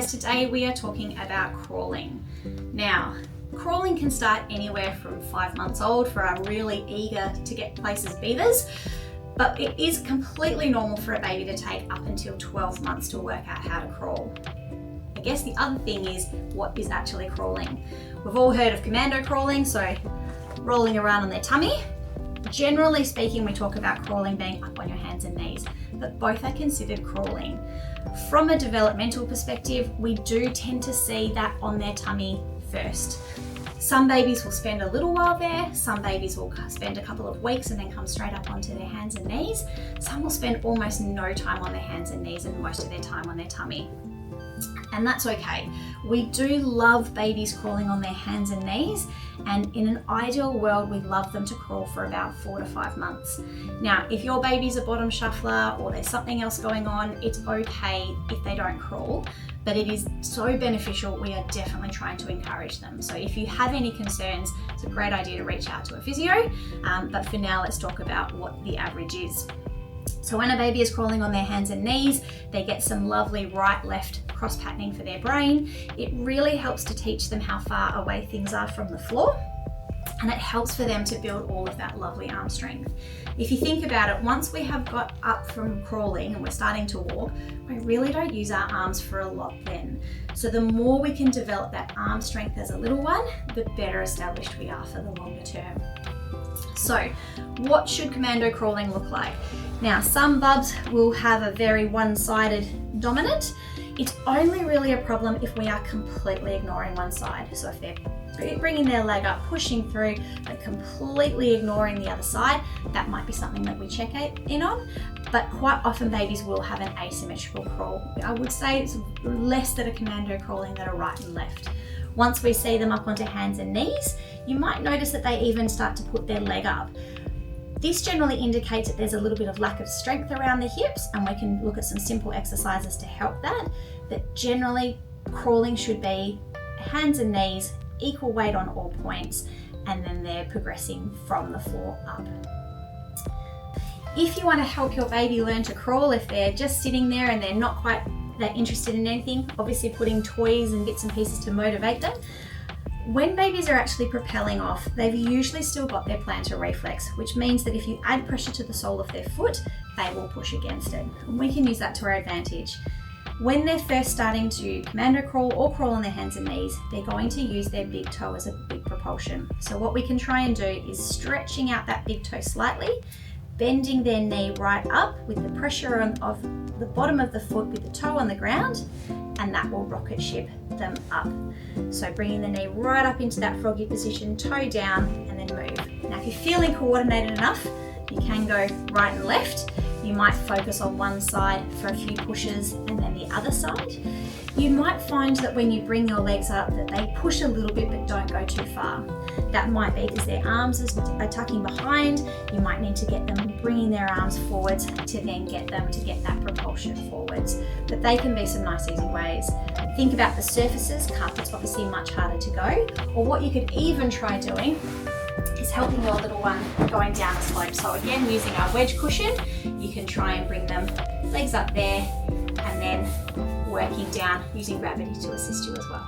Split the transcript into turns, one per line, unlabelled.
today we are talking about crawling. Now, crawling can start anywhere from 5 months old for our really eager to get places beavers, but it is completely normal for a baby to take up until 12 months to work out how to crawl. I guess the other thing is, what is actually crawling? We've all heard of commando crawling, so rolling around on their tummy. Generally speaking, we talk about crawling being up on your hands and knees, but both are considered crawling. From a developmental perspective, we do tend to see that on their tummy first. Some babies will spend a little while there, some babies will spend a couple of weeks and then come straight up onto their hands and knees. Some will spend almost no time on their hands and knees and most of their time on their tummy. And that's okay. We do love babies crawling on their hands and knees, and in an ideal world we love them to crawl for about 4 to 5 months. Now, if your baby's a bottom shuffler or there's something else going on, it's okay if they don't crawl, but it is so beneficial. We are definitely trying to encourage them. So if you have any concerns, it's a great idea to reach out to a physio, but for now let's talk about what the average is. So when a baby is crawling on their hands and knees, they get some lovely right-left cross-patterning for their brain. It really helps to teach them how far away things are from the floor, and it helps for them to build all of that lovely arm strength. If you think about it, once we have got up from crawling and we're starting to walk, we really don't use our arms for a lot then. So the more we can develop that arm strength as a little one, the better established we are for the longer term. So what should commando crawling look like? Now, some bubs will have a very one-sided dominant. It's only really a problem if we are completely ignoring one side. So if they're bringing their leg up, pushing through, but completely ignoring the other side, that might be something that we check in on. But quite often babies will have an asymmetrical crawl. I would say it's less that are commando crawling that are right and left. Once we see them up onto hands and knees, you might notice that they even start to put their leg up. This generally indicates that there's a little bit of lack of strength around the hips, and we can look at some simple exercises to help that. But generally, crawling should be hands and knees, equal weight on all points, and then they're progressing from the floor up. If you want to help your baby learn to crawl, if they're just sitting there and they're not quite that interested in anything, obviously putting toys and bits and pieces to motivate them. When babies are actually propelling off, they've usually still got their plantar reflex, which means that if you add pressure to the sole of their foot, they will push against it. And we can use that to our advantage. When they're first starting to commando crawl or crawl on their hands and knees, they're going to use their big toe as a big propulsion. So what we can try and do is stretching out that big toe slightly, bending their knee right up with the pressure of the bottom of the foot with the toe on the ground, and that will rocket ship them up. So bringing the knee right up into that froggy position, toe down, and then move. Now if you're feeling coordinated enough, you can go right and left. You might focus on one side for a few pushes and then the other side. You might find that when you bring your legs up that they push a little bit but don't go too far. That might be because their arms are tucking behind. You might need to get them bringing their arms forwards to then get them to get that propulsion forwards. But they can be some nice easy ways. Think about the surfaces. Carpet's obviously much harder to go. Or what you could even try doing is helping your little one going down a slope. So again, using our wedge cushion, you can try and bring them legs up there and then working down using gravity to assist you as well.